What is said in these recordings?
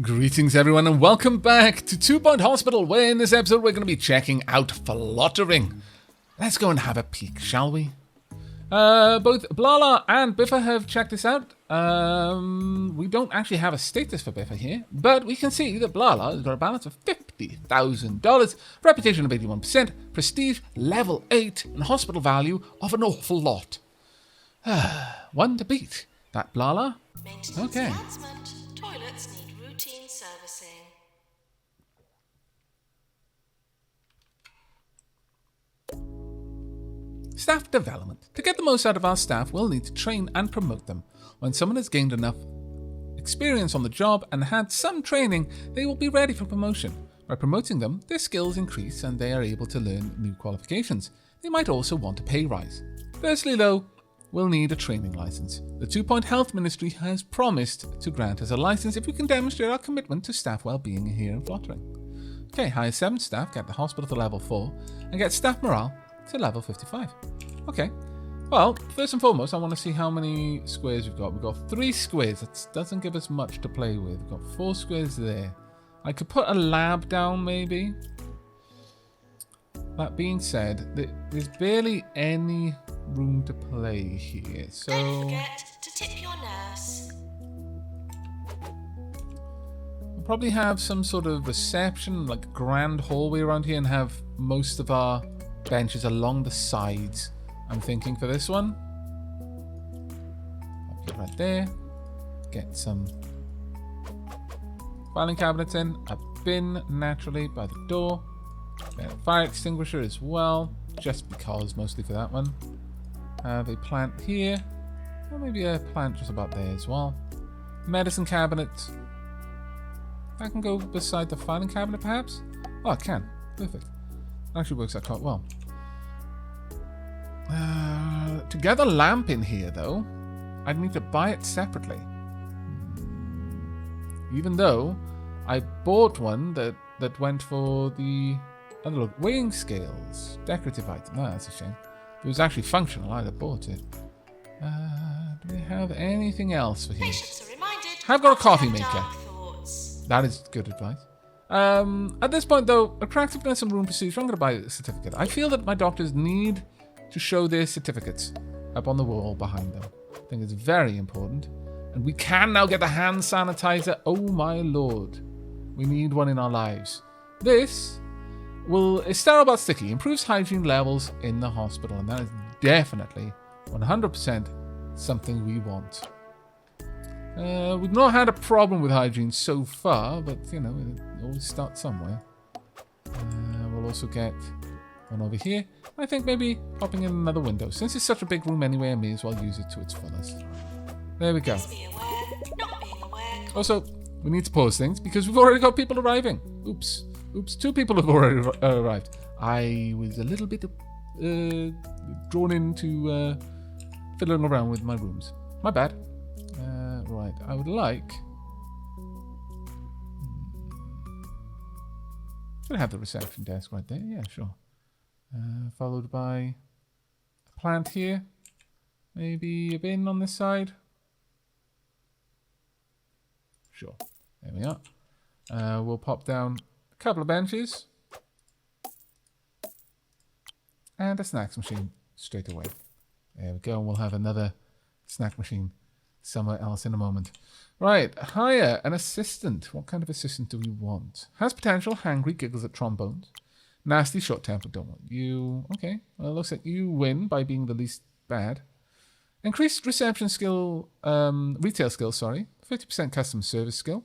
Greetings everyone and welcome back to 2 Point Hospital, where in this episode we're going to be checking out Flottering. Let's go and have a peek, shall we? Both Blala and Biffa have checked this out. We don't actually have a status for Biffa here, but we can see that Blala has got a balance of $50,000, reputation of 81%, prestige level 8, and hospital value of an awful lot. One to beat. That Blala? Okay. Toilets need routine servicing. Staff development. To get the most out of our staff, we'll need to train and promote them. When someone has gained enough experience on the job and had some training, they will be ready for promotion. By promoting them, their skills increase and they are able to learn new qualifications. They might also want a pay rise. Firstly though, we'll need a training license. The 2 Point Health Ministry has promised to grant us a license if we can demonstrate our commitment to staff well-being here in Flottering. Okay, hire 7 staff, get the hospital to level 4, and get staff morale to level 55. Okay, well, first and foremost, I want to see how many squares we've got. We've got 3 squares. That doesn't give us much to play with. We've got 4 squares there. I could put a lab down, maybe. That being said, there's barely any room to play here, so Don't forget to tip your nurse. we'll probably have some sort of reception, like a grand hallway around here, and have most of our benches along the sides. I'm thinking for this one. Up here, right there. Get some filing cabinets in. A bin naturally by the door. Get a fire extinguisher as well, just because, mostly for that one. Have a plant here, or maybe a plant just about there as well. Medicine cabinet. That can go beside the filing cabinet, perhaps? Oh, it can. Perfect. Actually works out quite well. To get a lamp in here, though, I'd need to buy it separately. Even though I bought one that went for the weighing scales, decorative item. No, that's a shame. If it was actually functional, I'd have bought it. Do we have anything else for here? Patients are reminded. I've got a coffee not to maker. have dark thoughts. That is good advice. At this point, though, attractiveness and room procedure, I'm going to buy a certificate. I feel that my doctors need to show their certificates up on the wall behind them. I think it's very important. And we can now get the hand sanitizer. Oh my lord. We need one in our lives. This is sterile but sticky, improves hygiene levels in the hospital, and that is definitely 100% something we want. We've not had a problem with hygiene so far, but you know, it always starts somewhere. We'll also get one over here. I think maybe popping in another window. Since it's such a big room anyway, I may as well use it to its fullest. There we go. Please be aware, not being aware. Also, we need to pause things because we've already got people arriving. Oops, 2 people have already arrived. I was a little bit drawn into fiddling around with my rooms. My bad. Right, I would like... Should I have the reception desk right there? Yeah, sure. Followed by a plant here. Maybe a bin on this side. Sure. There we are. We'll pop down a couple of benches. And a snacks machine straight away. There we go. And we'll have another snack machine somewhere else in a moment. Right. Hire an assistant. What kind of assistant do we want? Has potential. Hangry. Giggles at trombones. Nasty. Short-tempered. Don't want you. Okay. Well, it looks like you win by being the least bad. Increased reception skill. Retail skill, sorry. 50% customer service skill.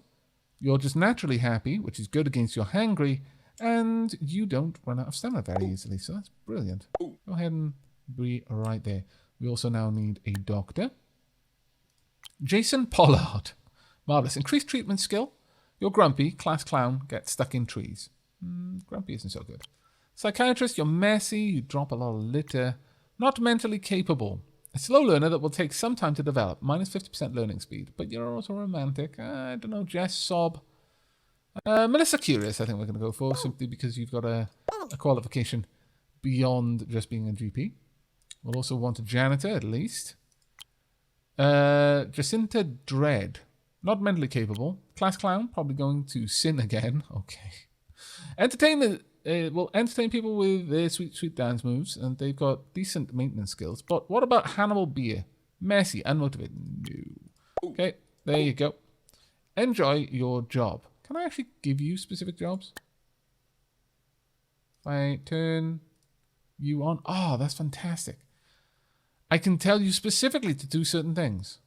You're just naturally happy, which is good against your hangry, and you don't run out of stamina very easily, so that's brilliant. Go ahead and be right there. We also now need a doctor. Jason Pollard. Marvelous. Increased treatment skill. You're grumpy, class clown, get stuck in trees. Grumpy isn't so good. Psychiatrist, you're messy, you drop a lot of litter. Not mentally capable. A slow learner that will take some time to develop, minus 50% learning speed, but you're also romantic. I don't know, Jess, Sob. Melissa Curious, I think we're going to go for, simply because you've got a qualification beyond just being a GP. We'll also want a janitor, at least. Jacinta Dread. Not mentally capable. Class clown, probably going to sin again. Okay. Entertainment will entertain people with their sweet, sweet dance moves, and they've got decent maintenance skills. But what about Hannibal Beer? Messy, unmotivated. No. Okay, there you go. Enjoy your job. Can I actually give you specific jobs? If I turn you on. Oh, that's fantastic. I can tell you specifically to do certain things.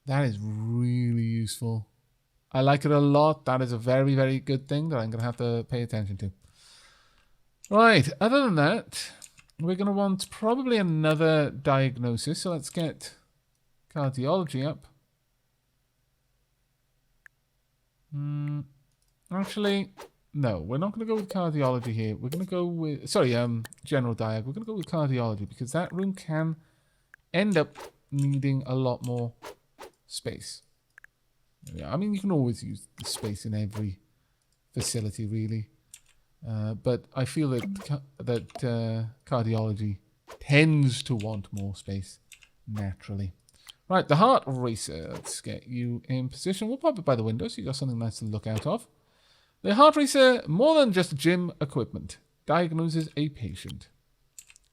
That is really useful. I like it a lot. That is a very, very good thing that I'm going to have to pay attention to. Right, other than that, we're going to want probably another diagnosis. So let's get cardiology up. Actually, no, we're not going to go with cardiology here. We're going to go with, general diag. We're going to go with cardiology because that room can end up needing a lot more space. Yeah, I mean, you can always use the space in every facility, really. But I feel that cardiology tends to want more space naturally. Right, the heart racer. Let's get you in position. We'll pop it by the window so you got something nice to look out of. The heart racer, more than just gym equipment, diagnoses a patient.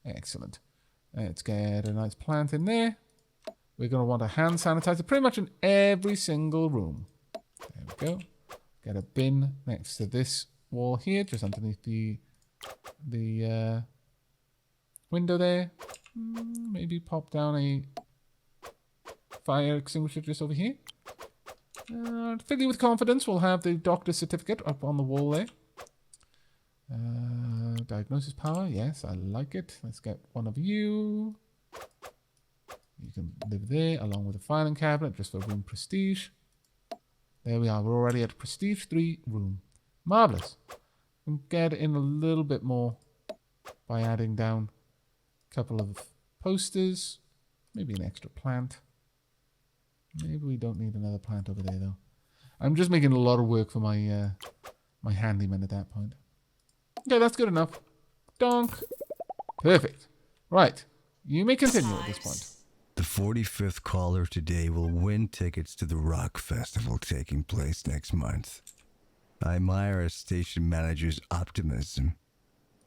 Excellent. Let's get a nice plant in there. We're going to want a hand sanitizer pretty much in every single room. There we go. Get a bin next to this wall here, just underneath the window there. Maybe pop down a fire extinguisher just over here. Fill you with confidence. We'll have the doctor's certificate up on the wall there. Diagnosis power. Yes, I like it. Let's get one of you. You can live there along with a filing cabinet just for room prestige. There we are. We're already at prestige 3 room. Marvelous. We can get in a little bit more by adding down a couple of posters. Maybe an extra plant. Maybe we don't need another plant over there though. I'm just making a lot of work for my my handyman at that point. Okay, that's good enough. Donk. Perfect. Right. You may continue at this point. The 45th caller today will win tickets to the rock festival taking place next month. I admire our station manager's optimism.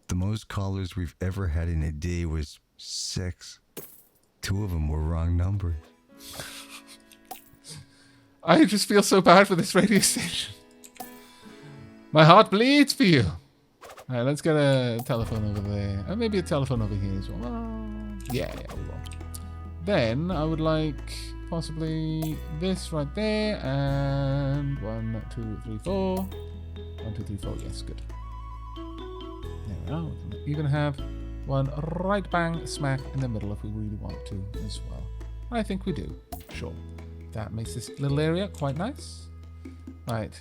The most callers we've ever had in a day was 6. 2 of them were wrong numbers. I just feel so bad for this radio station. My heart bleeds for you. Alright, let's get a telephone over there. And maybe a telephone over here as well. Yeah, we will. Then I would like possibly this right there. And 1, 2, 3, 4. 1, 2, 3, 4. Yes, good. There we are. We can even have one right bang smack in the middle if we really want to as well. I think we do. Sure. That makes this little area quite nice. Right.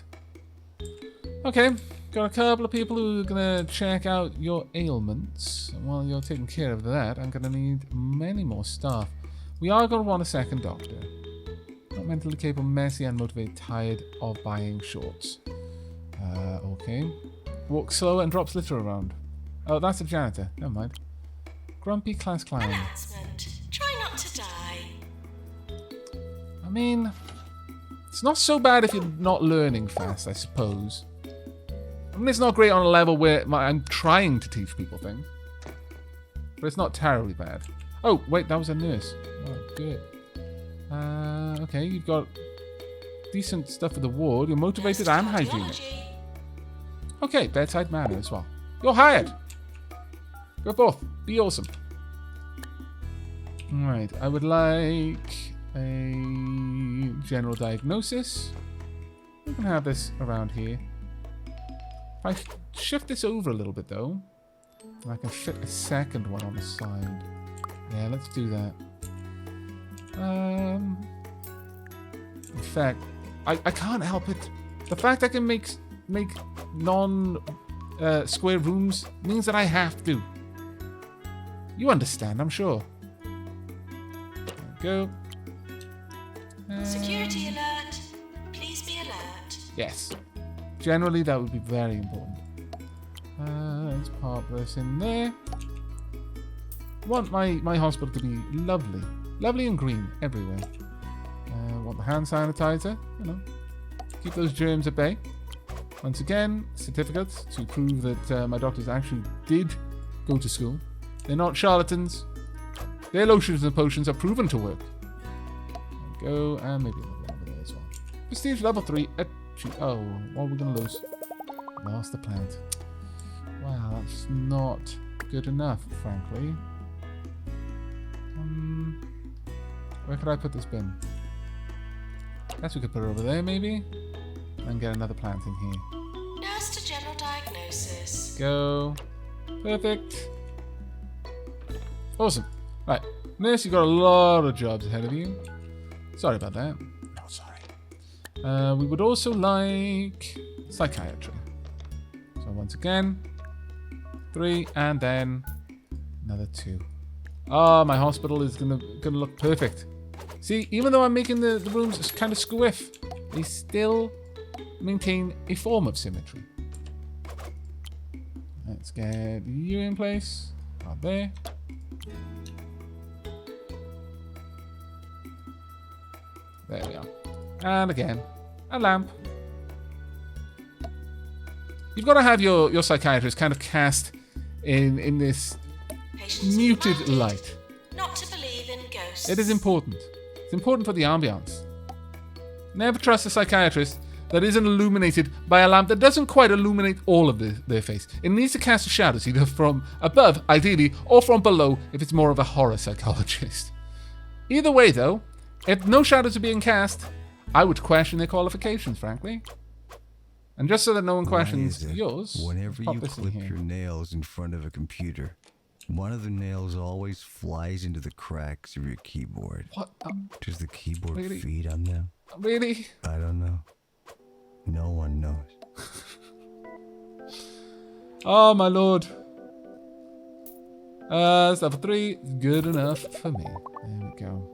Okay. Got a couple of people who are going to check out your ailments. And while you're taking care of that, I'm going to need many more staff. We are going to want a second doctor. Not mentally capable, messy, unmotivated, tired of buying shorts. Okay. Walks slower and drops litter around. Oh, that's a janitor. Never mind. Grumpy class clown. Announcement. Try not to die. I mean, it's not so bad if you're not learning fast, I suppose. I mean, it's not great on a level where I'm trying to teach people things. But it's not terribly bad. Oh, wait, that was a nurse. Oh, good. Okay, you've got decent stuff for the ward. You're motivated and hygienic. Okay, bedside manner as well. You're hired. Go forth. Be awesome. Alright, I would like a general diagnosis. We can have this around here. If I shift this over a little bit though, I can fit a second one on the side. Yeah, let's do that. In fact, I can't help it. The fact I can make non-square rooms means that I have to. You understand, I'm sure. There we go. Security alert. Please be alert. Yes. Generally, that would be very important. Let's pop this in there. I want my hospital to be lovely. Lovely and green everywhere. want the hand sanitizer. You know, keep those germs at bay. Once again, certificates to prove that my doctors actually did go to school. They're not charlatans. Their lotions and potions are proven to work. There we go, and maybe another one over there as well. Prestige level 3. Oh, what are we going to lose? Lost the plant. Wow, that's not good enough, frankly. Where could I put this bin? Guess we could put it over there, maybe? And get another plant in here. Nurse to general diagnosis. Go. Perfect. Awesome. Right. Nurse, you've got a lot of jobs ahead of you. Sorry about that. No, sorry. We would also like psychiatry. So once again, 3, and then another 2. Oh, my hospital is gonna look perfect. See, even though I'm making the rooms kind of squiff, they still maintain a form of symmetry. Let's get you in place. Right there. There we are. And again, a lamp. You've got to have your psychiatrist kind of cast in this Patients muted reminded light. Not to believe in ghosts. It is important. It's important for the ambiance. Never trust a psychiatrist that isn't illuminated by a lamp that doesn't quite illuminate all of their face. It needs to cast shadows either from above, ideally, or from below if it's more of a horror psychologist. Either way, though, if no shadows are being cast, I would question their qualifications, frankly. And just so that no one questions Why is it yours, whenever pop you this in clip here. your nails in front of a computer, one of the nails always flies into the cracks of your keyboard. What? Does the keyboard Really? feed on them? Really? I don't know. No one knows. Oh, my lord. That's level 3. Good enough for me. There we go.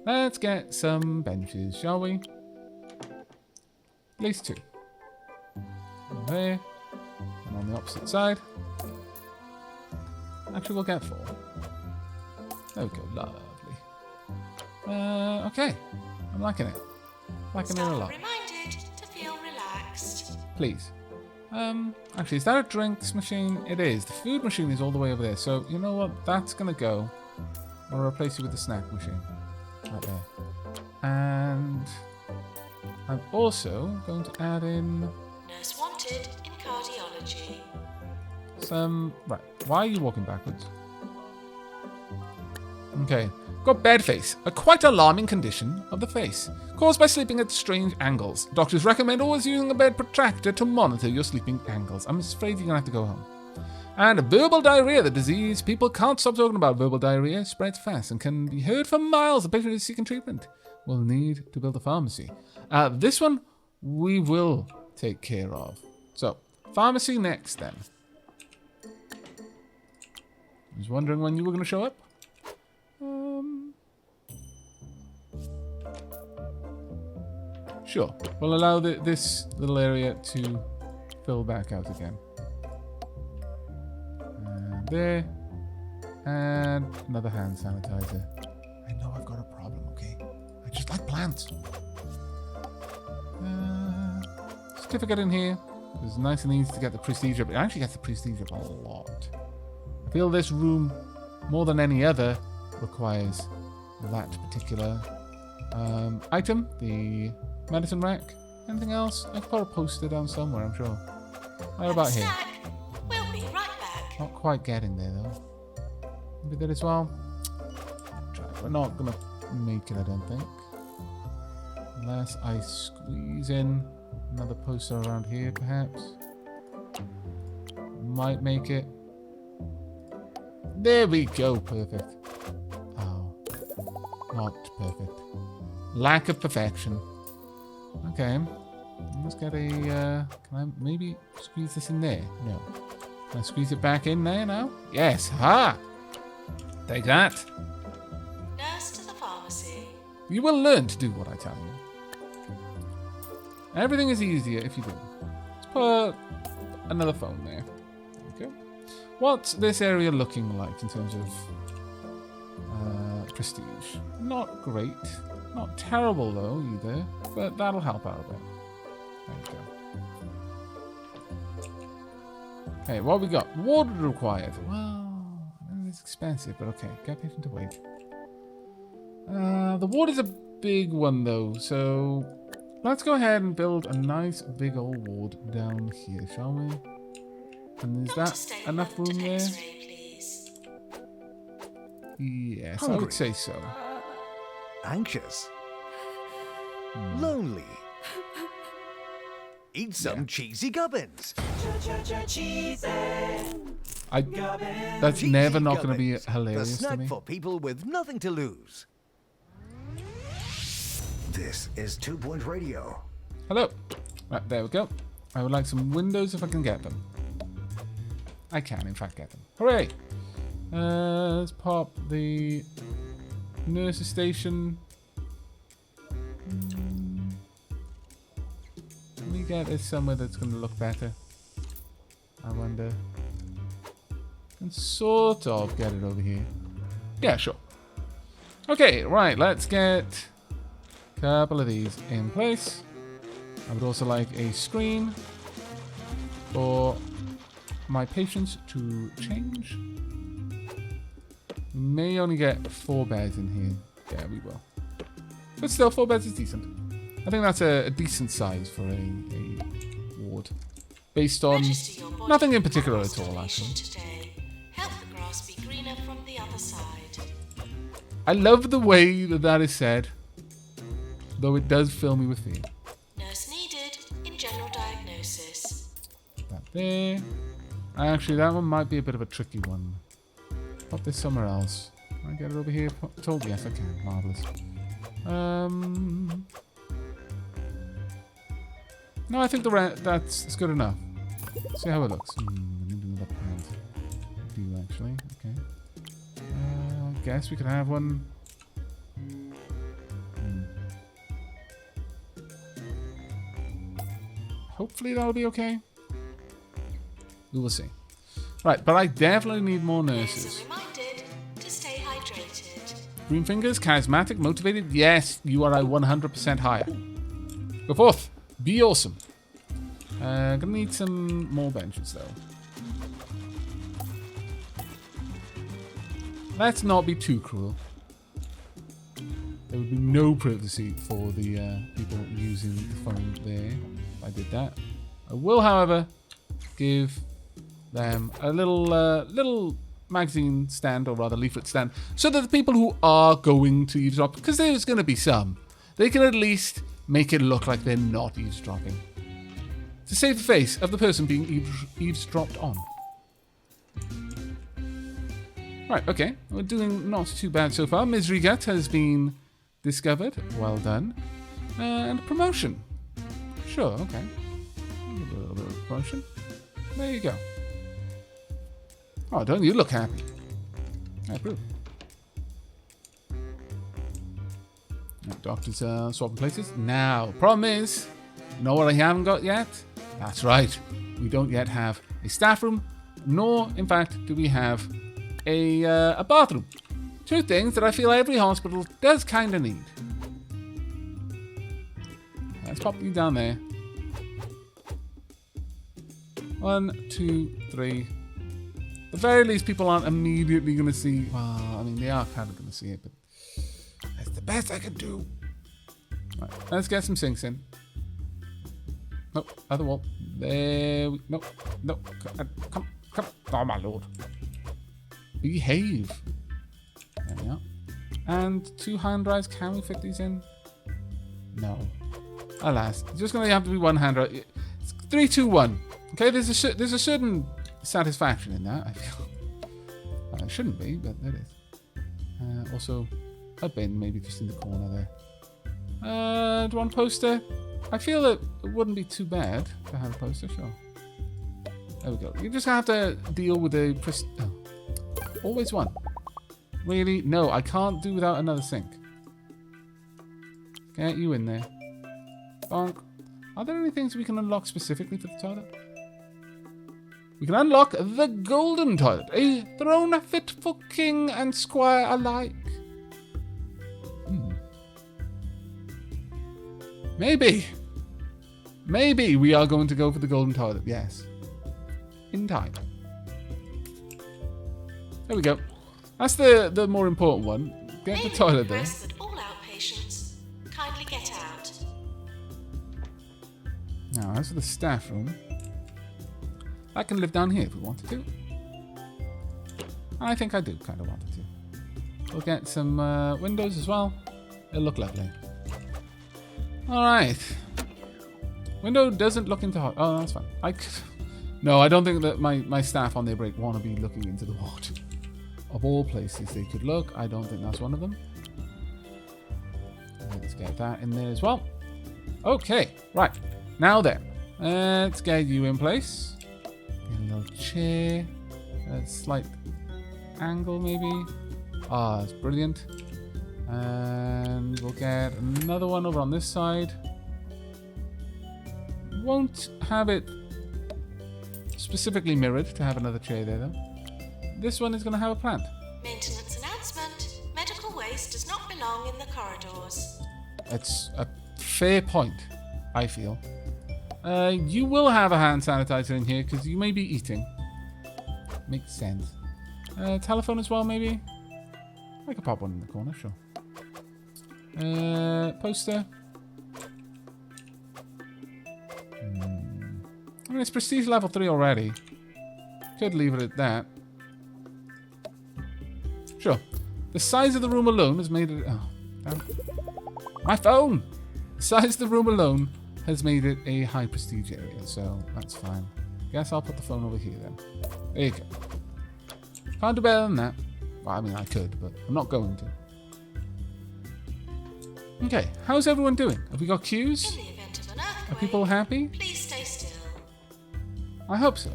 Let's get some benches, shall we? At least 2. Over there. And on the opposite side. Actually, we'll get 4. There we go. Lovely. Okay. I'm liking it. Liking it a Staff lot. reminded to feel relaxed. Please. Actually, is that a drinks machine? It is. The food machine is all the way over there. So, you know what? That's going to go. I'll replace it with the snack machine. Right there. And I'm also going to add in Nurse wanted in cardiology. some... Right. Why are you walking backwards? Okay. Got bed face, a quite alarming condition of the face, caused by sleeping at strange angles. Doctors recommend always using a bed protractor to monitor your sleeping angles. I'm afraid you're going to have to go home. And verbal diarrhea, the disease people can't stop talking about. Verbal diarrhea spreads fast and can be heard for miles. The patient is seeking treatment. We'll need to build a pharmacy. This one we will take care of. So, pharmacy next then. I was wondering when you were going to show up. Sure. We'll allow this little area to fill back out again. And there. And another hand sanitizer. I know I've got a problem, okay? I just like plants. Certificate in here. It's nice and easy to get the prestige up. It actually gets the prestige up a lot. I feel this room, more than any other, requires that particular item. The medicine rack. Anything else? I could put a poster down somewhere, I'm sure. Right about here. Snack. We'll be right back. Not quite getting there, though. Maybe that as well. Try. We're not going to make it, I don't think. Unless I squeeze in another poster around here, perhaps. Might make it. There we go. Perfect. Oh. Not perfect. Lack of perfection. Okay. Let's get a... can I maybe squeeze this in there? No. Can I squeeze it back in there now? Yes. Ha! Take that. Nurse to the pharmacy. You will learn to do what I tell you. Everything is easier if you do. Let's put another phone there. Okay. What's this area looking like in terms of prestige? Not great. Not terrible though either, but that'll help out a bit. There you go. Okay, what we got? Water required. Well, it's expensive, but okay. Get patient to wait. The water's a big one though, so let's go ahead and build a nice big old ward down here, shall we? And is that enough room there? Yes, I would say so. Anxious. Lonely. Eat some cheesy gubbins. That's Cheesy never not going to be gubbins, hilarious the to snack me. for people with nothing to lose. This is 2 Point Radio. Hello. Right, there we go. I would like some windows if I can get them. I can, in fact, get them. Hooray! Let's pop the nurse's station. Let me get it somewhere that's going to look better. I wonder. Can sort of get it over here. Yeah, sure. Okay, right. Let's get a couple of these in place. I would also like a screen for my patients to change. We may only get 4 beds in here. Yeah, we will. But still, 4 beds is decent. I think that's a decent size for a ward. Based on nothing in particular at all, actually. Today. Help the grass be greener from the other side. I love the way that is said, though it does fill me with fear. Nurse needed in general diagnosis. That there. Actually, that one might be a bit of a tricky one. Pop this somewhere else. Can I get it over here? Told yes, I can. Marvelous. No, I think that's good enough. See how it looks. Let me do another plant. Do actually. Okay. I guess we could have one. Hopefully that'll be okay. We will see. Right, but I definitely need more nurses. Nurses are reminded to stay hydrated. Green fingers, charismatic, motivated. Yes, you are a 100% higher. Go forth. Be awesome. Gonna need some more benches though. Let's not be too cruel. There would be no privacy for the people using the phone there if I did that. I will, however, give them a little magazine stand, or rather leaflet stand, so that the people who are going to eavesdrop, because there's going to be some, they can at least make it look like they're not eavesdropping. To save the face of the person being eavesdropped on. Right, okay. We're doing not too bad so far. Misery Gut has been discovered. Well done. And promotion. Sure, okay. A little bit of promotion. There you go. Oh, don't you look happy? I approve. Doctors are swapping places. Now, problem is, you know what I haven't got yet? That's right. We don't yet have a staff room, nor, in fact, do we have a bathroom. 2 things that I feel every hospital does kind of need. Let's pop you down there. 1, 2, 3. At the very least, people aren't immediately going to see. Well, I mean, they are kind of going to see it, but that's the best I can do. Right, let's get some sinks in. Nope, other wall. There we... Nope, nope. Come. Oh, my lord. Behave. There we are. And 2 hand drives. Can we fit these in? No. Alas. It's just going to have to be 1 hand drive. It's 3, 2, 1. Okay, there's a certain satisfaction in that, I feel. It shouldn't be, but there is. Also, a bin maybe just in the corner there. Do you want a poster? I feel that it wouldn't be too bad to have a poster, sure. There we go. You just have to deal with the... always one. Really? No, I can't do without another sink. Get you in there. Bonk. Are there any things we can unlock specifically for the toilet? We can unlock the golden toilet. A throne fit for king and squire alike. Maybe we are going to go for the golden toilet. Yes. In time. There we go. That's the more important one. Get the toilet there. Request that all outpatients kindly get out. Now, as for the staff room, that can live down here if we wanted to. I think I do kind of want it to. We'll get some windows as well. It'll look lovely. Alright. Window doesn't look into hot. Oh, that's fine. No, I don't think that my staff on their break want to be looking into the water. Of all places they could look, I don't think that's one of them. Let's get that in there as well. Okay, right. Now then, let's get you in place. Get a little chair. A slight angle maybe. Ah, that's brilliant. And we'll get another one over on this side. Won't have it specifically mirrored to have another chair there though. This one is going to have a plant. Maintenance announcement. Medical waste does not belong in the corridors. It's a fair point, I feel. You will have a hand sanitizer in here because you may be eating. Makes sense. Telephone as well, maybe? I could pop one in the corner, sure. Poster. I mean, it's prestige level 3 already. Could leave it at that. Sure. The size of the room alone has made it... Oh, damn. My phone! The size of the room alone has made it a high prestige area, so that's fine. Guess I'll put the phone over here then. There you go. Can't do better than that. Well, I mean, I could, but I'm not going to. Okay, how's everyone doing? Have we got queues? In the event of an earthquake, Are people happy? please stay still. I hope so.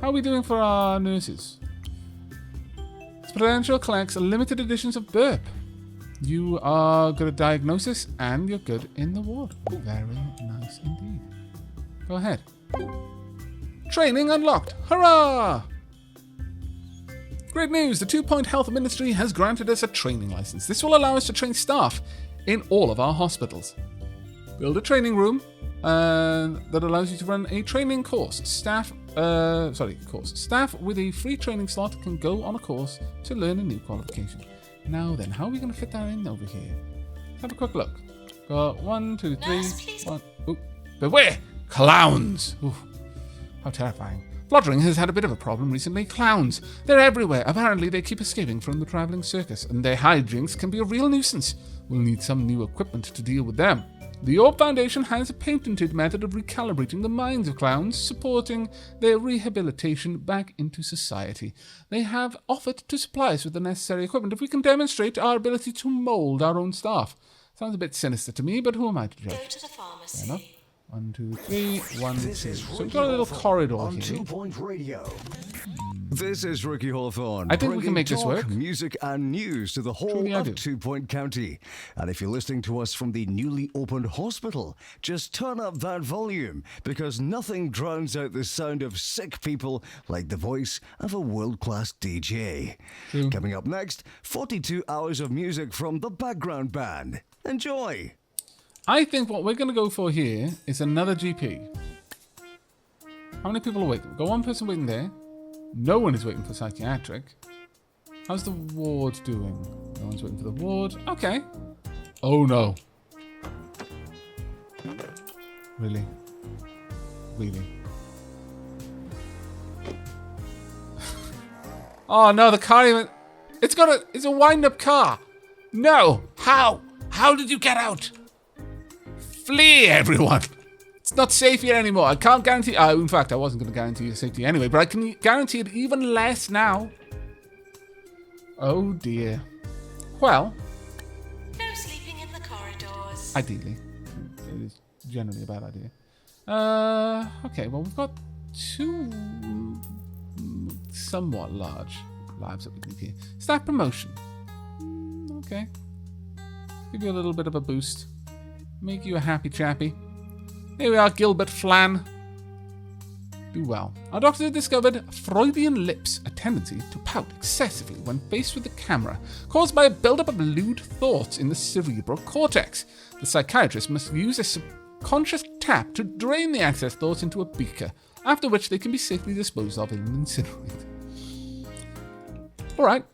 How are we doing for our nurses? Prudential collects limited editions of burp. You are good at diagnosis and you're good in the ward. Very nice indeed. Go ahead. Training unlocked. Hurrah! Great news! The 2 Point Health Ministry has granted us a training license. This will allow us to train staff in all of our hospitals. Build a training room that allows you to run a training course. Staff with a free training slot can go on a course to learn a new qualification. Now then, how are we going to fit that in over here? Let's have a quick look. Got 1, 2, 3. Nurse, please. Ooh, beware! Clowns! Ooh, how terrifying. Flottering has had a bit of a problem recently. Clowns. They're everywhere. Apparently they keep escaping from the travelling circus, and their hijinks can be a real nuisance. We'll need some new equipment to deal with them. The Orb Foundation has a patented method of recalibrating the minds of clowns, supporting their rehabilitation back into society. They have offered to supply us with the necessary equipment if we can demonstrate our ability to mould our own staff. Sounds a bit sinister to me, but who am I to Go judge? to the Fair enough. pharmacy. 1, 2, 3, 1, 2. This is So we've Ricky got a little Hawthorne corridor on here. 2 Point Radio. This is Ricky Hawthorne. I think we can bringing make this talk, work. Music and news to the whole Truly I do. of 2 Point County. And if you're listening to us from the newly opened hospital, just turn up that volume because nothing drowns out the sound of sick people like the voice of a world-class DJ. True. Coming up next, 42 hours of music from the background band. Enjoy. I think what we're going to go for here is another GP. How many people are waiting? We've got one person waiting there. No one is waiting for psychiatric. How's the ward doing? No one's waiting for the ward. Okay. Oh no. Really? Really? Oh no, the car even... It's a wind-up car. No. How? How did you get out? Flee, everyone. It's not safe here anymore. I can't guarantee... in fact, I wasn't going to guarantee your safety anyway, but I can guarantee it even less now. Oh, dear. Well, No sleeping in the corridors. ideally. It is generally a bad idea. Okay, well, we've got 2 somewhat large labs that we need here. Staff promotion. Okay. Give you a little bit of a boost. Make you a happy chappy. Here we are, Gilbert Flan. Do well. Our doctor discovered Freudian lips, a tendency to pout excessively when faced with the camera, caused by a buildup of lewd thoughts in the cerebral cortex. The psychiatrist must use a subconscious tap to drain the excess thoughts into a beaker, after which they can be safely disposed of and incinerated. Alright.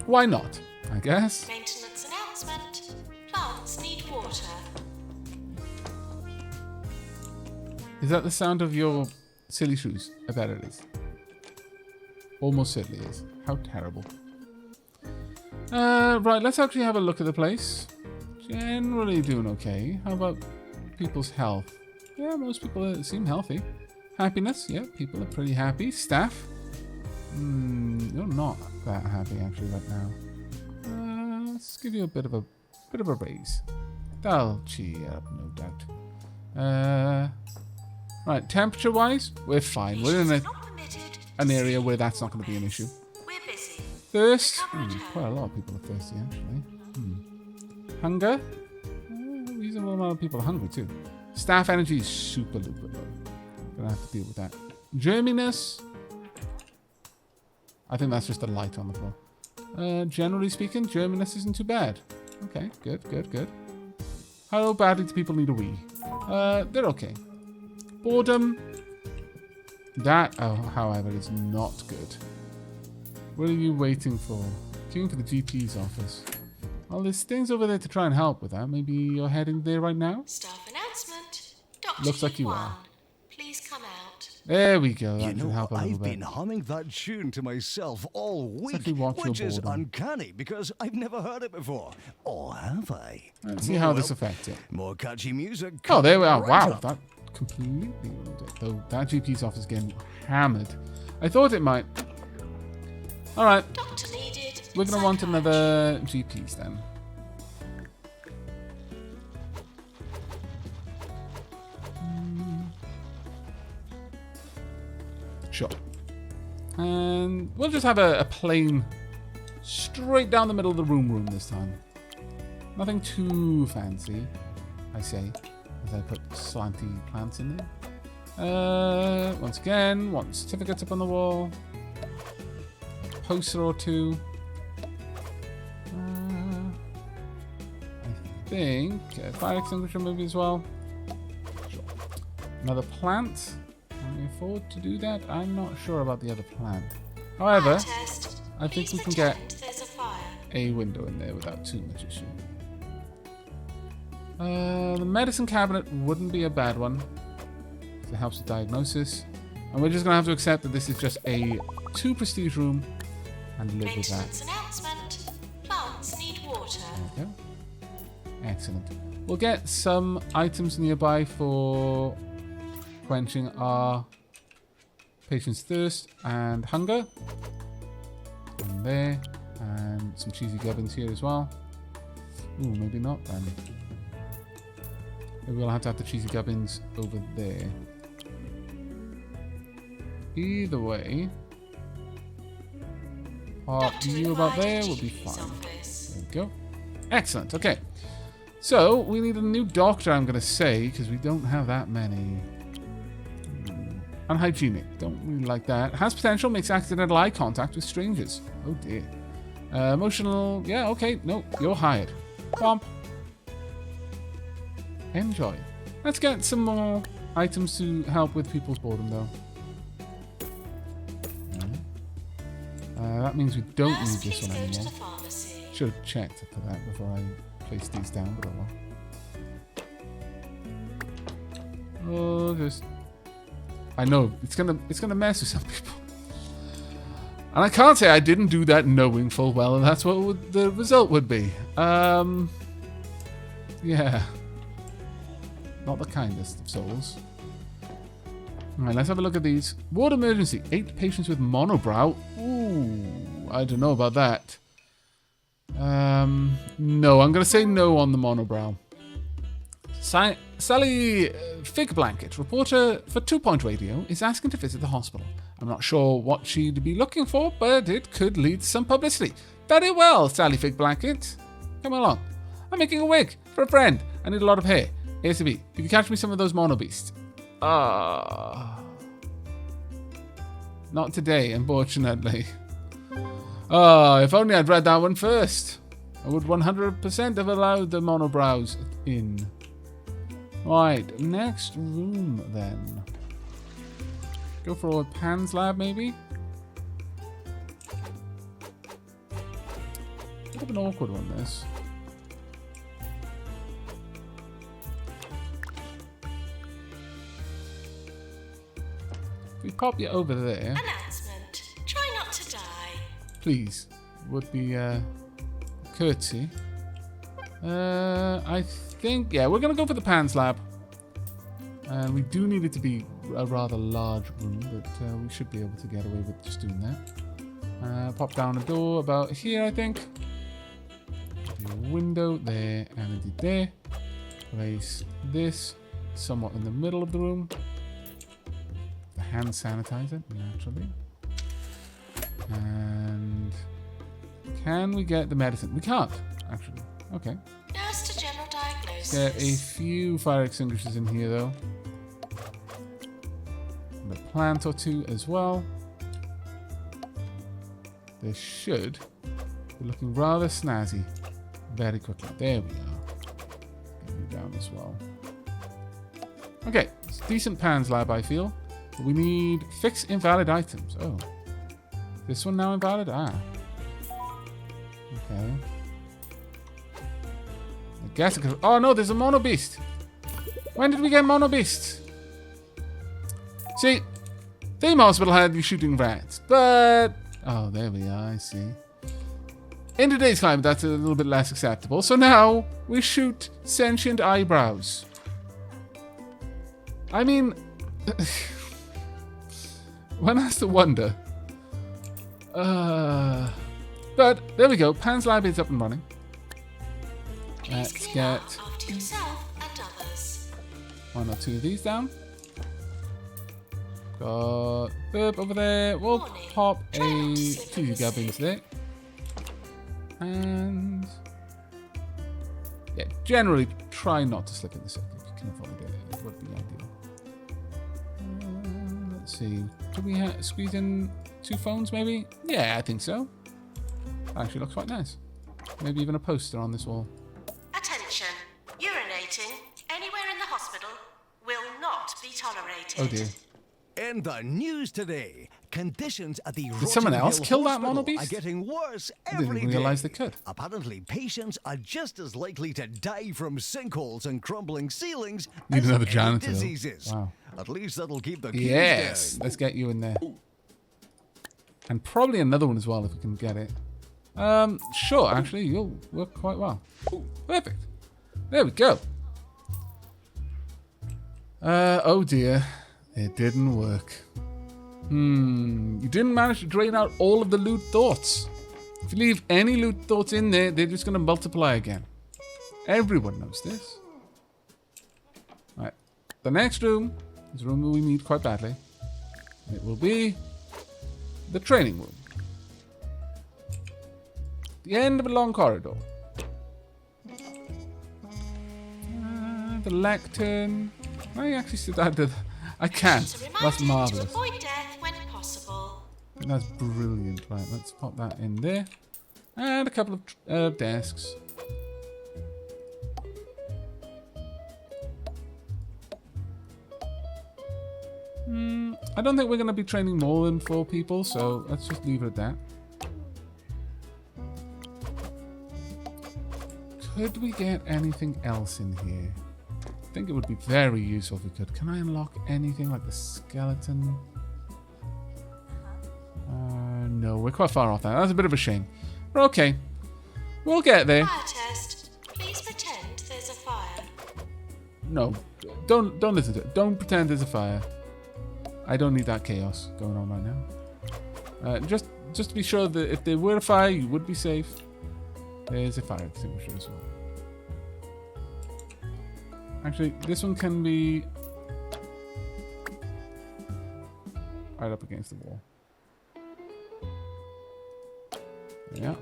Why not, I guess? Maintenance announcement. Plants need water. Is that the sound of your silly shoes? I bet it is. Almost certainly is. How terrible. Right, let's actually have a look at the place. Generally doing okay. How about people's health? Yeah, most people seem healthy. Happiness? Yeah, people are pretty happy. Staff? You're not that happy actually right now. Let's give you a bit of a raise. That'll cheer you up, no doubt. Right, temperature-wise, we're fine. We're in an area where that's not going to be an issue. We're busy. Thirst? Quite a lot of people are thirsty, actually. Hunger? A reasonable amount of people are hungry, too. Staff energy is super low. Gonna have to deal with that. Germiness? I think that's just a light on the floor. Generally speaking, germiness isn't too bad. Okay, good. How badly do people need a wee? They're okay. Boredom. That, however, is not good. What are you waiting for? Queuing for the GP's office. Well, there's things over there to try and help with that. Maybe you're heading there right now? Staff announcement. Dr. Looks like you Yuan, are. please come out. There we go. You That should know, help a little I've bit. been humming that tune to myself all week, actually watch your which is boredom. uncanny because I've never heard it before. Or have I? Let's see how this affects it. More catchy music. Oh, there we are. Right Wow, up. that completely ruined it. Though that GP's office is getting hammered. I thought it might. All right, Doctor needed. we're going to want another GP's then. Sure. And we'll just have a plain, straight down the middle of the room this time. Nothing too fancy, I say, as I put slanty plants in there. Once again, want certificates up on the wall. A poster or two. I think a fire extinguisher maybe as well. Sure. Another plant. Can we afford to do that? I'm not sure about the other plant. However, Test. I think Please we can get pretend there's a fire. a window in there without too much issue. The medicine cabinet wouldn't be a bad one. It helps with diagnosis. And we're just going to have to accept that this is just a 2 prestige room and live with that. Maintenance announcement. Plants need water. There we go. Excellent. We'll get some items nearby for quenching our patient's thirst and hunger. And there. And some cheesy gubbins here as well. Ooh, maybe not then. Maybe we'll have to have the cheesy gubbins over there. Either way, park Doctor you about required there in will be GP's fine. office. There we go. Excellent. Okay. So we need a new doctor, I'm going to say, because we don't have that many. Unhygienic. Don't really like that. Has potential, makes accidental eye contact with strangers. Oh dear. Emotional. Yeah, okay. No, you're hired. Bump. Enjoy. Let's get some more items to help with people's boredom, though. That means we don't Nurse, need this please one go to anymore. the pharmacy. Should have checked for that before I placed these down, but oh well. Oh, just. I know it's gonna mess with some people, and I can't say I didn't do that knowing full well that's what the result would be. Yeah, not the kindest of souls. All right, let's have a look at these. Ward emergency. 8 patients with monobrow. Ooh, I don't know about that. No, I'm gonna say no on the monobrow. Sally Fig Blanket, reporter for 2 Point Radio, is asking to visit the hospital. I'm not sure what she'd be looking for, but it could lead to some publicity. Very well, Sally Fig Blanket. Come along. I'm making a wig for a friend. I need a lot of hair. ASAP. Could you catch me some of those mono beasts? Not today, unfortunately. Oh, if only I'd read that one first. I would 100% have allowed the monobrows in. Right, next room then. Go for a Pan's lab, maybe? Bit of an awkward one, this. If we pop you over there, Announcement. Try not to die. please, would be courtesy. I think, yeah, we're gonna go for the Pan's lab. And we do need it to be a rather large room, but we should be able to get away with just doing that. Pop down a door about here, I think. Do a window there and indeed there. Place this somewhat in the middle of the room. The hand sanitizer, naturally. And can we get the medicine? We can't, actually. Okay. Nurse to general diagnosis. Get a few fire extinguishers in here, though. And a plant or two as well. They should be looking rather snazzy very quickly. There we are. Get you down as well. Okay, it's a decent Pan's lab, I feel. But we need fix invalid items. Oh. This one now invalid? Ah. Okay. I guess it could... Oh no, there's a mono beast. When did we get mono beasts? See, Theme Hospital had you shooting rats, but... Oh, there we are, I see. In today's climate, that's a little bit less acceptable. So now, we shoot sentient eyebrows. I mean... one has to wonder. But, there we go. Pan's lab is up and running. Let's Please clean get up after yourself and others. one or two of these down. Got burp over there. We'll Morning. pop Try not a to slip in few the gubbins there. And yeah, generally try not to slip in the sick if you can avoid it. It would be ideal. Let's see. Do we squeeze in 2 phones maybe? Yeah, I think so. Actually looks quite nice. Maybe even a poster on this wall. Attention. Urinating anywhere in the hospital will not be tolerated. Oh dear. In the news today, conditions at the Did someone Rotting else Hill kill that Hospital mono beast? are getting worse I every didn't day. realise they could. Apparently, patients are just as likely to die from sinkholes and crumbling ceilings Need as another any janitor, though. diseases. Wow. At least that'll keep the queues Yes, down. let's get you in there. And probably another one as well if we can get it. Sure, actually, you'll work quite well. Perfect. There we go. Oh dear. It didn't work. You didn't manage to drain out all of the loot thoughts. If you leave any loot thoughts in there, they're just going to multiply again. Everyone knows this. Right. The next room is a room that we need quite badly. It will be the training room. The end of a long corridor. The lectern. I actually sit down to... I can. So That's reminded to marvellous. avoid death when possible. I think that's brilliant. Right, let's pop that in there. And a couple of desks. I don't think we're going to be training more than 4 people, so let's just leave it at that. Could we get anything else in here? I think it would be very useful if we could. Can I unlock anything like the skeleton? No, we're quite far off that. That's a bit of a shame. But okay. We'll get there. Fire test. Please pretend there's a fire. No, don't listen to it. Don't pretend there's a fire. I don't need that chaos going on right now. Just to be sure that if there were a fire, you would be safe. There's a fire extinguisher as well. Actually, this one can be right up against the wall. Yeah.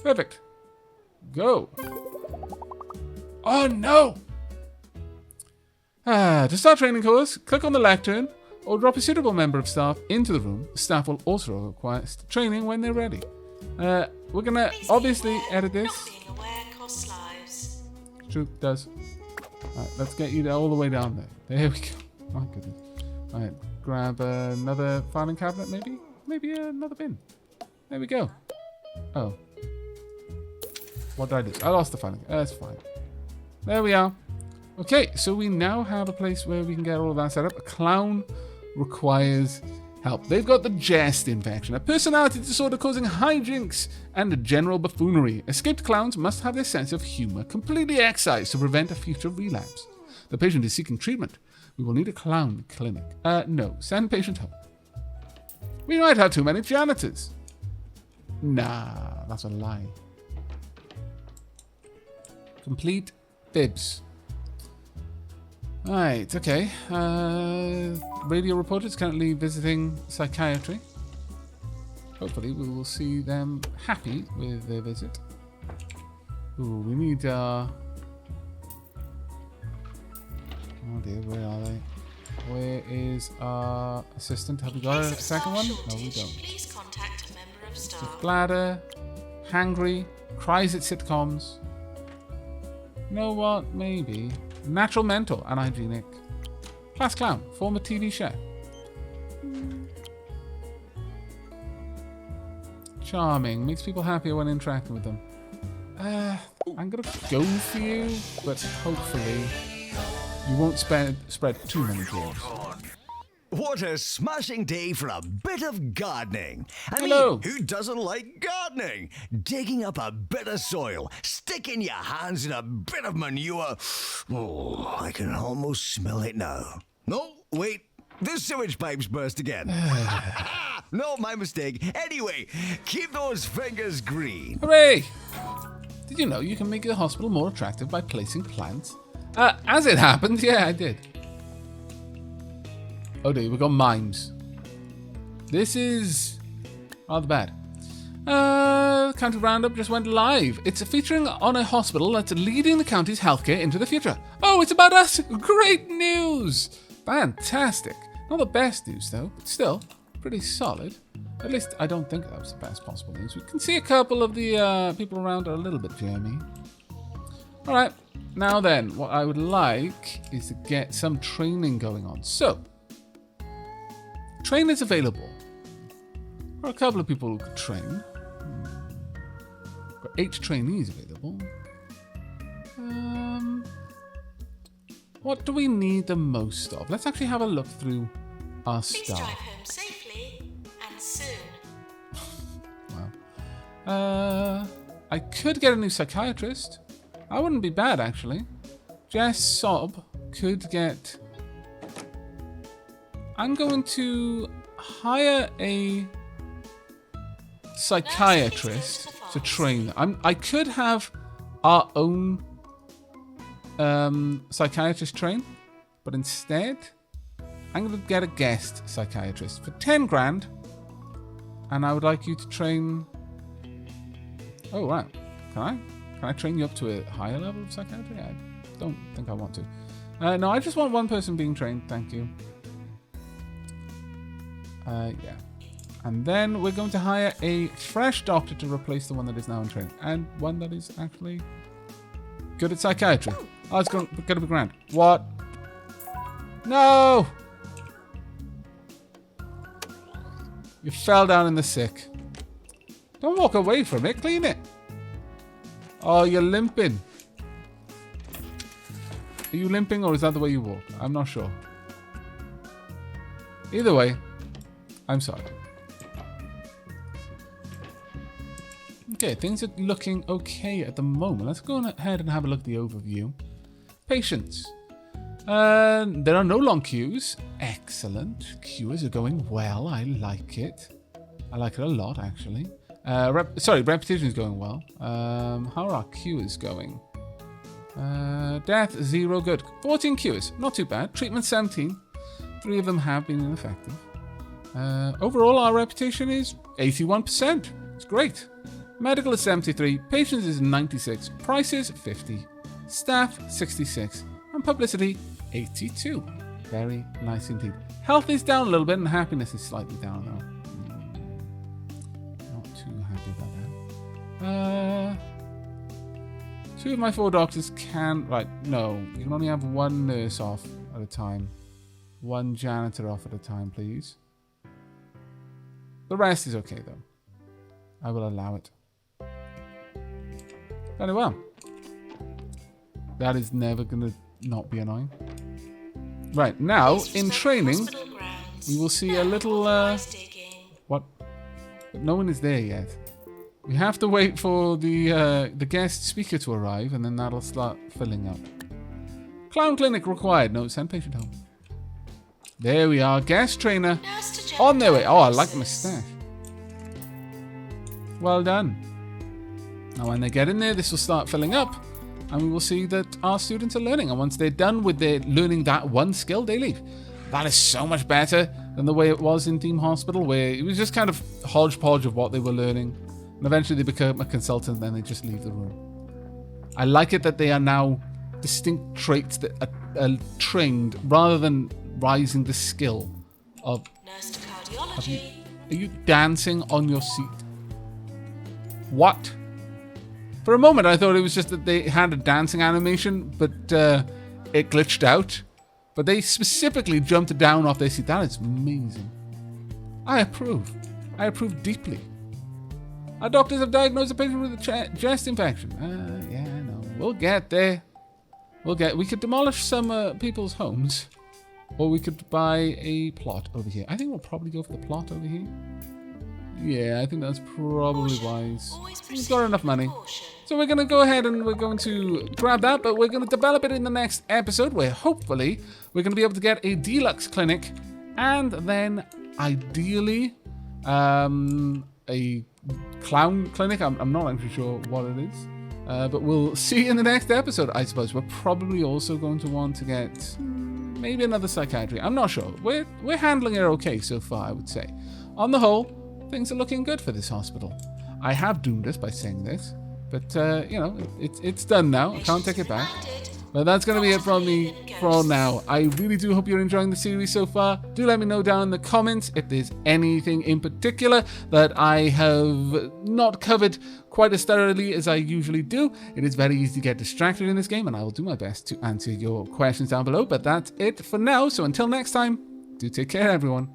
Perfect. Go. Oh no! To start training course, click on the lectern, or drop a suitable member of staff into the room. Staff will also request training when they're ready. We're going to Please be obviously aware, edit this. Not being aware costs lives. True, does. Alright, let's get you all the way down there. There we go. My goodness. Alright, grab another filing cabinet, maybe? Maybe another bin. There we go. Oh. What did I do? I lost the filing. That's fine. There we are. Okay, so we now have a place where we can get all of that set up. A clown requires help. They've got the jest infection, a personality disorder causing hijinks and a general buffoonery. Escaped clowns must have their sense of humor completely excised to prevent a future relapse. The patient is seeking treatment. We will need a clown clinic. No. Send patient home. We might have too many janitors. Nah, that's a lie. Complete fibs. Right, okay. Radio reporter is currently visiting psychiatry. Hopefully we will see them happy with their visit. Ooh, we need oh dear, where are they? Where is our assistant? Have we got a second one? No, we don't. Please contact a member of staff. Bladder, hangry, cries at sitcoms. You know what? Maybe. Natural mental, unhygienic. Class clown, former TV chef. Charming, makes people happier when interacting with them. I'm gonna go for you, but hopefully you won't spread too many germs. What a smashing day for a bit of gardening. Hello. Mean, who doesn't like gardening? Digging up a bit of soil, sticking your hands in a bit of manure. Oh, I can almost smell it now. No, wait, the sewage pipes burst again. No, my mistake. Anyway, keep those fingers green. Hooray! Did you know you can make the hospital more attractive by placing plants? As it happens, yeah, I did. Oh dear, we've got mimes. This is rather bad. County Roundup just went live. It's featuring on a hospital that's leading the county's healthcare into the future. Oh, it's about us! Great news! Fantastic. Not the best news though, but still pretty solid. At least I don't think that was the best possible news. We can see a couple of the people around are a little bit germy. Alright, now then, what I would like is to get some training going on. So, trainers available. There are a couple of people who could train. Got 8 trainees available. What do we need the most of? Let's actually have a look through our Please drive staff. home safely and soon. Wow. I could get a new psychiatrist. That wouldn't be bad, actually. Jess Sob could get... I'm going to hire a psychiatrist to train. I could have our own psychiatrist train, but instead I'm going to get a guest psychiatrist for 10 grand, and I would like you to train... Oh, right. Can I train you up to a higher level of psychiatry? I don't think I want to. No, I just want one person being trained, thank you. Yeah. And then we're going to hire a fresh doctor to replace the one that is now in training. And one that is actually good at psychiatry. Oh, it's going to be grand. What? No! You fell down in the sick. Don't walk away from it. Clean it. Oh, you're limping. Are you limping or is that the way you walk? I'm not sure. Either way, I'm sorry. Okay, things are looking okay at the moment. Let's go ahead and have a look at the overview. Patients. There are no long queues. Excellent. Queues are going well. I like it. I like it a lot, actually. Repetition is going well. How are our queues going? Death, 0, good. 14 queues, not too bad. Treatment, 17. 3 of them have been ineffective. Overall, our reputation is 81%. It's great. Medical is 73. Patients is 96. Prices, 50. Staff, 66. And publicity, 82. Very nice indeed. Health is down a little bit and happiness is slightly down though. Not too happy about that. 2 of my 4 doctors can... Right, no. You can only have 1 nurse off at a time. 1 janitor off at a time, please. The rest is okay though. I will allow it. Very well. That is never going to not be annoying. Right, now, in training, we will see a little... what? But no one is there yet. We have to wait for the guest speaker to arrive, and then that'll start filling up. Clown clinic required. No, send patient home. There we are. Guest trainer on their way. Oh, I like the moustache. Well done. Now, when they get in there, this will start filling up. And we will see that our students are learning. And once they're done with their learning that 1 skill, they leave. That is so much better than the way it was in Theme Hospital, where it was just kind of hodgepodge of what they were learning. And eventually they become a consultant, and then they just leave the room. I like it that they are now distinct traits that are trained rather than rising the skill of... Nurse to cardiology. Are you dancing on your seat? What? For a moment, I thought it was just that they had a dancing animation, but it glitched out. But they specifically jumped down off their seat. That is amazing. I approve. I approve deeply. Our doctors have diagnosed a patient with a chest infection. Yeah, I know. We'll get there. We could demolish some people's homes, or we could buy a plot over here. I think we'll probably go for the plot over here. Yeah, I think that's probably wise. We've got enough money. So we're going to go ahead and we're going to grab that, but we're going to develop it in the next episode, where hopefully we're going to be able to get a deluxe clinic, and then ideally a clown clinic. I'm not actually sure what it is, but we'll see in the next episode, I suppose. We're probably also going to want to get maybe another psychiatry. I'm not sure. We're handling it okay so far, I would say. On the whole, things are looking good for this hospital. I have doomed us by saying this, but you know, it's done now. I can't take it back. But that's going to be it from me for now. I really do hope you're enjoying the series so far. Do let me know down in the comments if there's anything in particular that I have not covered quite as thoroughly as I usually do. It is very easy to get distracted in this game, and I will do my best to answer your questions down below. But that's it for now. So until next time, do take care, everyone.